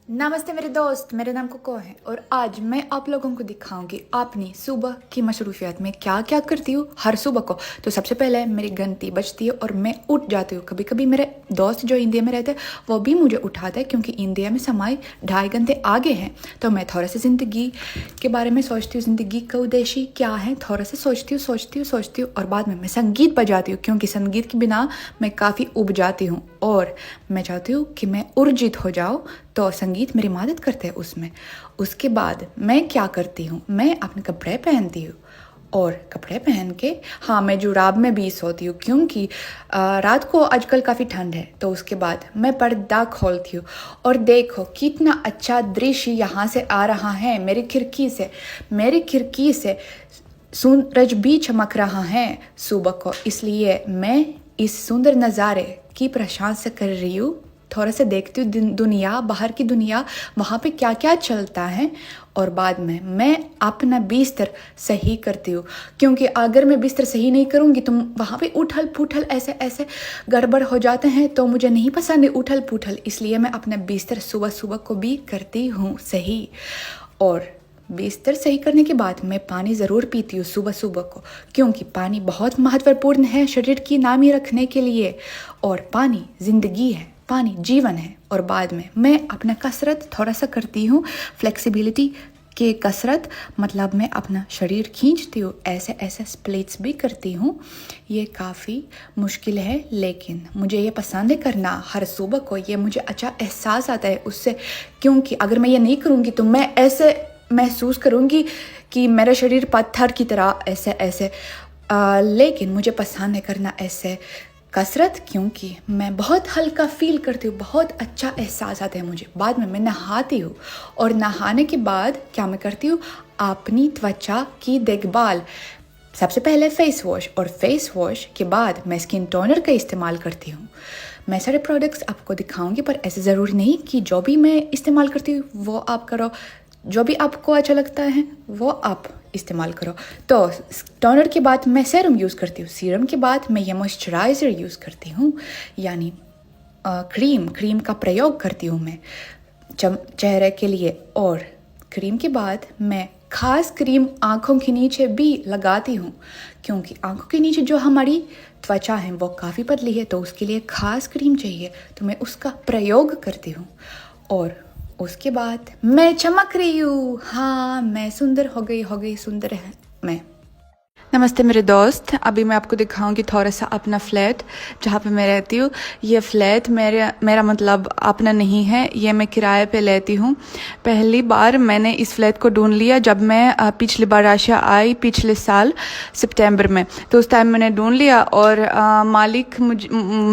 नमस्ते मेरे दोस्त, मेरा नाम कोको है और आज मैं आप लोगों को दिखाऊंगी अपनी सुबह की मसरूफियत में क्या क्या करती हूँ हर सुबह को। तो सबसे पहले मेरी घंटी बजती है और मैं उठ जाती हूँ। कभी कभी मेरे दोस्त जो इंडिया में रहते हैं वो भी मुझे उठाते हैं क्योंकि इंडिया में समय 2.5 घंटे आगे हैं। तो मैं थोड़ा सा ज़िंदगी के बारे में सोचती हूँ, ज़िंदगी का उद्देश्य क्या है, थोड़ा सा सोचती हूँ और बाद में मैं संगीत बजाती हूँ क्योंकि संगीत के बिना मैं काफ़ी उब जाती हूँ और मैं चाहती हूँ कि मैं ऊर्जित हो जाऊँ। तो संगीत मेरी मदद करते हैं उसमें। उसके बाद मैं क्या करती हूँ, मैं अपने कपड़े पहनती हूँ और कपड़े पहन के मैं जुराब में भी सोती हूँ क्योंकि रात को आजकल काफ़ी ठंड है। तो उसके बाद मैं पर्दा खोलती हूँ और देखो कितना अच्छा दृश्य यहाँ से आ रहा है मेरी खिड़की से सूरज भी चमक रहा है सुबह को, इसलिए मैं इस सुंदर नज़ारे की प्रशंसा कर रही हूँ। थोड़ा सा देखती हूँ दुनिया, बाहर की दुनिया, वहाँ पे क्या क्या चलता है और बाद में मैं अपना बिस्तर सही करती हूँ क्योंकि अगर मैं बिस्तर सही नहीं करूँगी तो वहाँ पे उठल पुठल ऐसे ऐसे गड़बड़ हो जाते हैं। तो मुझे नहीं पसंद है उठल पुठल, इसलिए मैं अपना बिस्तर सुबह सुबह को भी करती हूँ सही। और बिस्तर सही करने के बाद मैं पानी ज़रूर पीती हूँ सुबह सुबह को क्योंकि पानी बहुत महत्वपूर्ण है शरीर की नामी रखने के लिए और पानी ज़िंदगी है, पानी जीवन है। और बाद में मैं अपना कसरत थोड़ा सा करती हूँ, फ्लेक्सिबिलिटी के कसरत, मतलब मैं अपना शरीर खींचती हूँ, ऐसे ऐसे स्प्लिट्स भी करती हूँ। ये काफ़ी मुश्किल है लेकिन मुझे ये पसंद है करना हर सुबह को। ये मुझे अच्छा एहसास आता है उससे क्योंकि अगर मैं ये नहीं करूँगी तो मैं ऐसे महसूस करूँगी कि मेरा शरीर पत्थर की तरह ऐसे ऐसे लेकिन मुझे पसंद है करना ऐसे कसरत क्योंकि मैं बहुत हल्का फील करती हूँ, बहुत अच्छा एहसास आता है मुझे। बाद में मैं नहाती हूँ और नहाने के बाद क्या मैं करती हूँ, अपनी त्वचा की देखभाल। सबसे पहले फेस वॉश और फेस वॉश के बाद मैं स्किन टोनर का इस्तेमाल करती हूँ। मैं सारे प्रोडक्ट्स आपको दिखाऊंगी पर ऐसे ज़रूरी नहीं कि जो भी मैं इस्तेमाल करती हूँ वो आप करो, जो भी आपको अच्छा लगता है वो आप इस्तेमाल करो। तो टोनर के बाद मैं सीरम यूज़ करती हूँ, सीरम के बाद मैं ये मॉइस्चराइज़र यूज़ करती हूँ, यानी क्रीम का प्रयोग करती हूँ मैं चेहरे के लिए। और क्रीम के बाद मैं खास क्रीम आँखों के नीचे भी लगाती हूँ क्योंकि आँखों के नीचे जो हमारी त्वचा है वो काफ़ी पतली है तो उसके लिए खास क्रीम चाहिए, तो मैं उसका प्रयोग करती हूँ। और उसके बाद मैं चमक रही हूँ, मैं सुंदर हो गई सुंदर है मैं। नमस्ते मेरे दोस्त, अभी मैं आपको दिखाऊंगी थोड़ा सा अपना फ्लैट जहाँ पे मैं रहती हूँ। ये फ्लैट मेरा मतलब अपना नहीं है, ये मैं किराए पे लेती हूँ। पहली बार मैंने इस फ्लैट को ढूंढ लिया जब मैं पिछली बार राशिया आई पिछले साल सितंबर में, तो उस टाइम मैंने ढूंढ लिया। और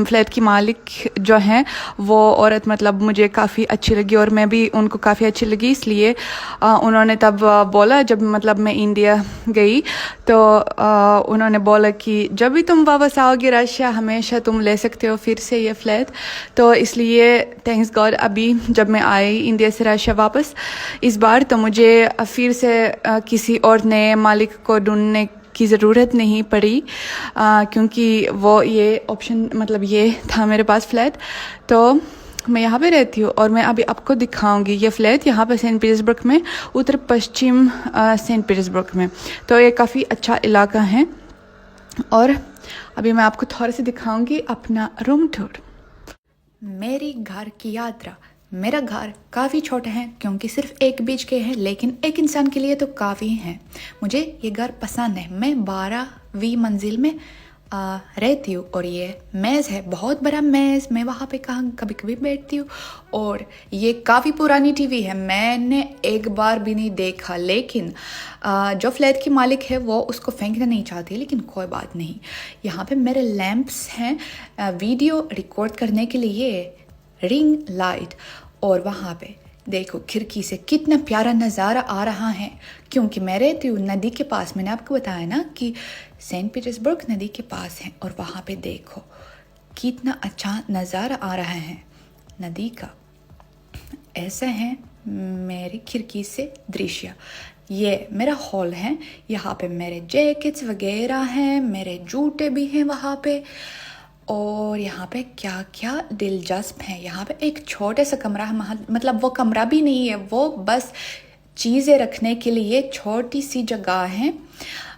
फ्लैट की मालिक जो हैं वो औरत मतलब मुझे काफ़ी अच्छी लगी और मैं भी उनको काफ़ी अच्छी लगी, इसलिए उन्होंने तब बोला जब मतलब मैं इंडिया गई तो उन्होंने बोला कि जब भी तुम वापस आओगे रशिया हमेशा तुम ले सकते हो फिर से ये फ्लैट। तो इसलिए थैंक्स गॉड अभी जब मैं आई इंडिया से रशिया वापस इस बार तो मुझे फिर से किसी और नए मालिक को ढूंढने की ज़रूरत नहीं पड़ी क्योंकि वो ये ऑप्शन मतलब ये था मेरे पास फ्लैट। तो मैं यहाँ पे रहती हूँ और मैं अभी आपको दिखाऊंगी ये फ्लैट यहाँ पे सेंट पीटर्सबर्ग में, उत्तर पश्चिम सेंट पीटर्सबर्ग में। तो ये काफ़ी अच्छा इलाका है और अभी मैं आपको थोड़ा सा दिखाऊंगी अपना रूम टूर। मेरी घर की यात्रा। मेरा घर काफ़ी छोटा है क्योंकि सिर्फ एक बीच के हैं लेकिन एक इंसान के लिए तो काफ़ी है। मुझे ये घर पसंद है। मैं 12वीं मंजिल में रहती हूँ और ये मेज़ है, बहुत बड़ा मेज़, मैं वहाँ पे कभी कभी बैठती हूँ। और ये काफ़ी पुरानी टीवी है, मैंने एक बार भी नहीं देखा लेकिन जो फ्लैट की मालिक है वो उसको फेंकना नहीं चाहती, लेकिन कोई बात नहीं। यहाँ पे मेरे लैंप्स हैं वीडियो रिकॉर्ड करने के लिए, रिंग लाइट। और वहाँ पे देखो खिड़की से कितना प्यारा नज़ारा आ रहा है क्योंकि मैं रहती हूँ नदी के पास। मैंने आपको बताया ना कि सेंट पीटर्सबर्ग नदी के पास है और वहाँ पे देखो कितना अच्छा नज़ारा आ रहा है नदी का। ऐसा है मेरी खिड़की से दृश्य। ये मेरा हॉल है, यहाँ पे मेरे जैकेट्स वगैरह हैं, मेरे जूते भी हैं वहाँ पे। और यहाँ पे क्या क्या दिलचस्प है। यहाँ पे एक छोटा सा कमरा है, मतलब वो कमरा भी नहीं है, वो बस चीज़ें रखने के लिए छोटी सी जगह है।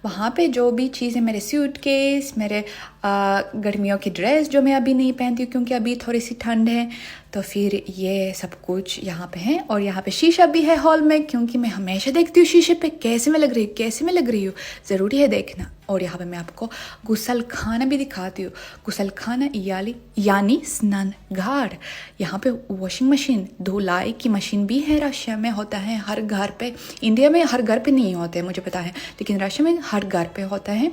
वहाँ पे जो भी चीज़ें, मेरे सूटकेस, मेरे गर्मियों की ड्रेस जो मैं अभी नहीं पहनती हूँ क्योंकि अभी थोड़ी सी ठंड है, तो फिर ये सब कुछ यहाँ पे है। और यहाँ पे शीशा भी है हॉल में, क्योंकि मैं हमेशा देखती हूँ शीशे पे कैसे मैं लग रही हूँ, कैसे मैं लग रही हूँ, ज़रूरी है देखना। और यहाँ पे मैं आपको गुसल खाना भी दिखाती हूँ। गुसल खाना यानी स्नान घाट। यहाँ पे वॉशिंग मशीन, धुलाई की मशीन भी है, रशिया में होता है हर घर पे। इंडिया में हर घर पे नहीं होते मुझे पता है, लेकिन रशिया में हर घर पे होता है।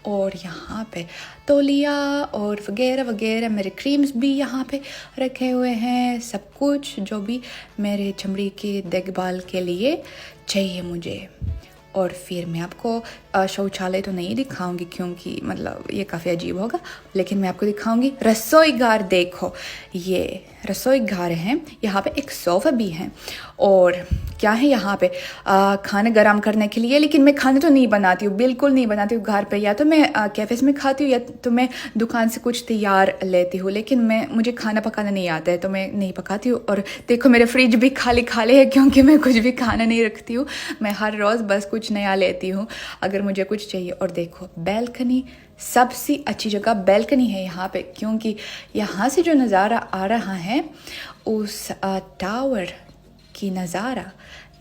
और यहाँ पे तौलिया और वगैरह वगैरह, मेरे क्रीम्स भी यहाँ पे रखे हुए हैं, सब कुछ जो भी मेरे चमड़ी की देखभाल के लिए चाहिए मुझे। और फिर मैं आपको शौचालय तो नहीं दिखाऊंगी क्योंकि मतलब ये काफ़ी अजीब होगा, लेकिन मैं आपको दिखाऊंगी रसोई घर। देखो ये रसोई घर है, यहाँ पे एक सोफ़ा भी है। और क्या है यहाँ पे खाना गरम करने के लिए, लेकिन मैं खाने तो नहीं बनाती हूँ, बिल्कुल नहीं बनाती हूँ घर पे। या तो मैं कैफ़ेज़ में खाती हूँ या तो मैं दुकान से कुछ तैयार लेती हूँ, लेकिन मुझे खाना पकाना नहीं आता है तो मैं नहीं पकाती हूँ। और देखो मेरे फ्रिज भी खाली खाली है क्योंकि मैं कुछ भी खाना नहीं रखती हूँ, मैं हर रोज़ बस कुछ नया लेती हूँ अगर मुझे कुछ चाहिए। और देखो बैल्कनी, सबसे अच्छी जगह बैल्कनी है यहाँ पे, क्योंकि यहाँ से जो नज़ारा आ रहा है उस टावर की नज़ारा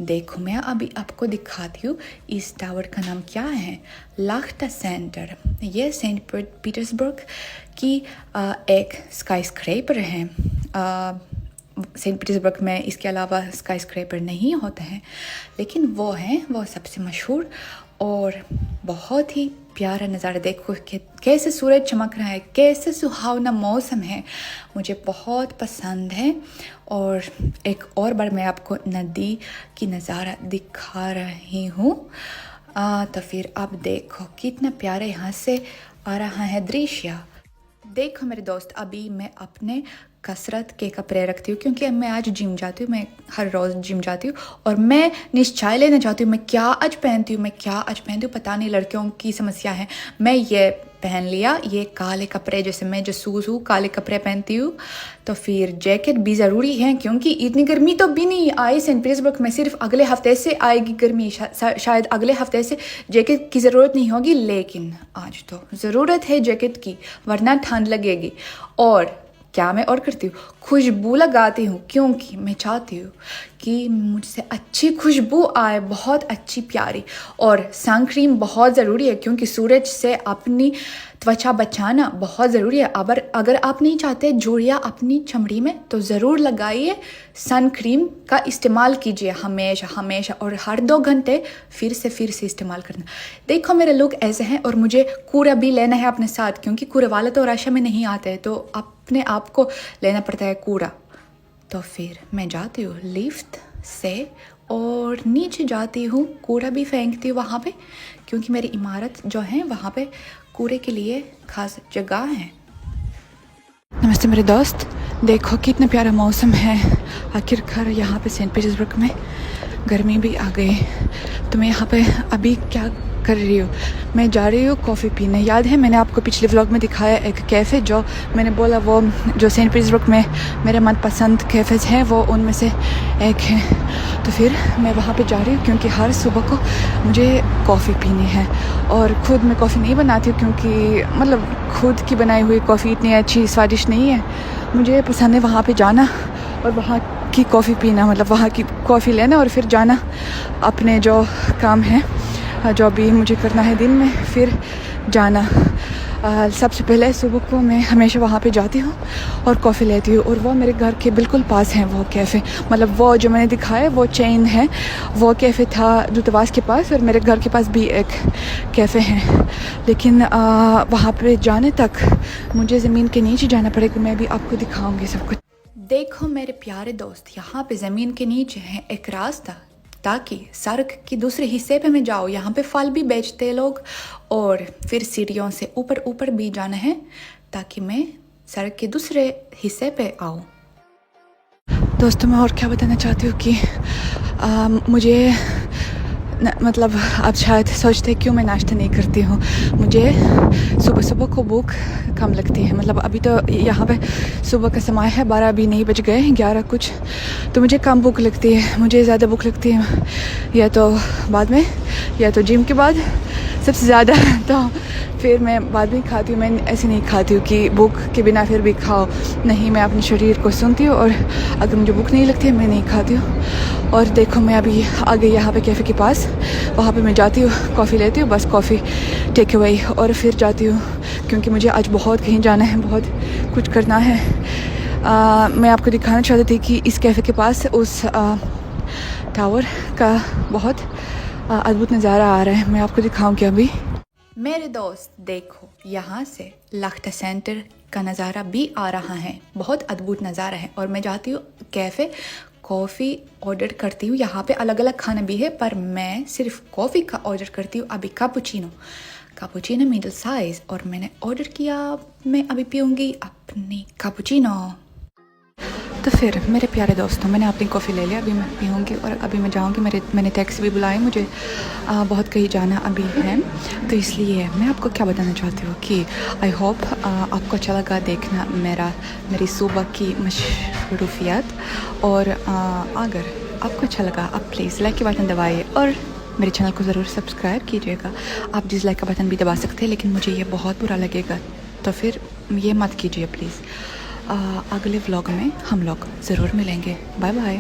देखो। मैं अभी आपको दिखाती हूँ इस टावर का नाम क्या है, लाख्टा सेंटर। ये सेंट पीटर्सबर्ग की एक स्काई स्क्रैपर है। सेंट पीटर्सबर्ग में इसके अलावा स्काई स्क्रैपर नहीं होते हैं, लेकिन वो सबसे मशहूर और बहुत ही प्यारा नज़ारा। देखो कैसे सूरज चमक रहा है, कैसे सुहावना मौसम है, मुझे बहुत पसंद है। और एक और बार मैं आपको नदी की नज़ारा दिखा रही हूँ, तो फिर आप देखो कितना प्यारा यहाँ से आ रहा है दृश्य। देखो मेरे दोस्त, अभी मैं अपने कसरत के कपड़े रखती हूँ क्योंकि मैं आज जिम जाती हूँ, मैं हर रोज़ जिम जाती हूँ और मैं निश्चय लेना चाहती हूँ मैं क्या आज पहनती हूँ। पता नहीं लड़कियों की समस्या है। मैं ये पहन लिया, ये काले कपड़े, जैसे मैं जासूस हूँ काले कपड़े पहनती हूँ। तो फिर जैकेट भी ज़रूरी है क्योंकि इतनी गर्मी तो भी नहीं आई सेंट पीटर्सबर्ग में, सिर्फ अगले हफ्ते से आएगी गर्मी, शायद अगले हफ्ते से जैकेट की ज़रूरत नहीं होगी, लेकिन आज तो ज़रूरत है जैकेट की वरना ठंड लगेगी। और क्या मैं और करती हूँ, खुशबू लगाती हूँ क्योंकि मैं चाहती हूँ कि मुझसे अच्छी खुशबू आए, बहुत अच्छी प्यारी। और सनक्रीम बहुत ज़रूरी है क्योंकि सूरज से अपनी त्वचा बचाना बहुत ज़रूरी है। अगर आप नहीं चाहते झुर्रियाँ अपनी चमड़ी में तो ज़रूर लगाइए, सन क्रीम का इस्तेमाल कीजिए हमेशा और हर 2 घंटे फिर से इस्तेमाल करना। देखो मेरे लुक ऐसे हैं और मुझे कूड़ा भी लेना है अपने साथ क्योंकि कूड़े वाले तो रशिया में नहीं आते हैं, तो अपने आप को लेना पड़ता है कूड़ा। तो फिर मैं जाती हूँ लिफ्ट से और नीचे जाती हूँ, कूड़ा भी फेंकती हूँ वहाँ पे क्योंकि मेरी इमारत जो है वहाँ पे कूड़े के लिए खास जगह है। नमस्ते मेरे दोस्त, देखो कितना प्यारा मौसम है। आखिरकार यहाँ पे सेंट पीटर्सबर्ग में गर्मी भी आ गई। तो मैं यहाँ पे अभी क्या कर रही हूँ, मैं जा रही हूँ कॉफ़ी पीने। याद है मैंने आपको पिछले व्लॉग में दिखाया एक कैफ़े, जो मैंने बोला वो जो सेंट पीटर्सबर्ग में मेरे मनपसंद कैफ़ेज़ हैं वो उनमें से एक है। तो फिर मैं वहाँ पे जा रही हूँ क्योंकि हर सुबह को मुझे कॉफ़ी पीनी है। और ख़ुद मैं कॉफ़ी नहीं बनाती हूँ क्योंकि मतलब खुद की बनाई हुई कॉफ़ी इतनी अच्छी स्वादिष्ट नहीं है। मुझे पसंद है वहाँ पे जाना और वहाँ की कॉफ़ी पीना, मतलब वहाँ की कॉफ़ी लेना और फिर जाना अपने जो काम है, जो भी मुझे करना है दिन में, फिर जाना। सबसे पहले सुबह को मैं हमेशा वहाँ पे जाती हूँ और कॉफ़ी लेती हूँ। और वो मेरे घर के बिल्कुल पास है वो कैफ़े, मतलब वो जो मैंने दिखाया वो चेन है। वो कैफ़े था दूतावास के पास और मेरे घर के पास भी एक कैफ़े है, लेकिन वहाँ पे जाने तक मुझे ज़मीन के नीचे जाना पड़ेगा। मैं भी आपको दिखाऊँगी सब कुछ। देखो मेरे प्यारे दोस्त, यहाँ पे ज़मीन के नीचे है एक रास्ता ताकि सड़क के दूसरे हिस्से पे मैं जाऊँ। यहाँ पे फल भी बेचते हैं लोग और फिर सीढ़ियों से ऊपर भी जाना है ताकि मैं सड़क के दूसरे हिस्से पे आऊँ। दोस्तों मैं और क्या बताना चाहती हूँ कि मुझे मतलब आप शायद सोचते क्यों मैं नाश्ता नहीं करती हूँ। मुझे सुबह को भूख कम लगती है। मतलब अभी तो यहाँ पे सुबह का समय है, 12 अभी नहीं बज गए, 11 कुछ, तो मुझे कम भूख लगती है। मुझे ज़्यादा भूख लगती है या तो बाद में, या तो जिम के बाद सबसे ज़्यादा। तो फिर मैं बाद में खाती हूँ। मैं ऐसे नहीं खाती हूँ कि भूख के बिना फिर भी खाओ, नहीं, मैं अपने शरीर को सुनती हूँ और अगर मुझे भूख नहीं लगती है मैं नहीं खाती हूँ। और देखो मैं अभी आ गई यहाँ पे कैफ़े के पास, वहाँ पे मैं जाती हूँ, कॉफ़ी लेती हूँ, बस कॉफ़ी टेक अवे, और फिर जाती हूँ क्योंकि मुझे आज बहुत कहीं जाना है, बहुत कुछ करना है। मैं आपको दिखाना चाहती थी कि इस कैफ़े के पास उस टावर का बहुत अद्भुत नज़ारा आ रहा है। मैं आपको दिखाऊंगी अभी। मेरे दोस्त देखो, यहाँ से लख्ता सेंटर का नज़ारा भी आ रहा है, बहुत अद्भुत नज़ारा है। और मैं जाती हूँ कैफ़े, कॉफ़ी ऑर्डर करती हूँ। यहाँ पे अलग अलग खाना भी है पर मैं सिर्फ कॉफ़ी का ऑर्डर करती हूँ। अभी कापुचिनो मिडिल साइज़, और मैंने ऑर्डर किया। मैं अभी पीऊँगी अपनी कापुचिनो। तो फिर मेरे प्यारे दोस्तों, मैंने अपनी कॉफ़ी ले लिया, अभी मैं पीऊँगी और अभी मैं जाऊँगी। मैंने टैक्सी भी बुलाई, मुझे बहुत कहीं जाना अभी है, तो इसलिए मैं आपको क्या बताना चाहती हूँ कि आई होप आपको अच्छा लगा देखना मेरी सुबह की मशरूफियात। और अगर आपको अच्छा लगा आप प्लीज़ लाइक के बटन दबाइए और मेरे चैनल को ज़रूर सब्सक्राइब कीजिएगा। आप डिसलाइक का बटन भी दबा सकते हैं, लेकिन मुझे ये बहुत बुरा लगेगा, तो फिर ये मत कीजिए प्लीज़। अगले व्लॉग में हम लोग ज़रूर मिलेंगे। Bye bye.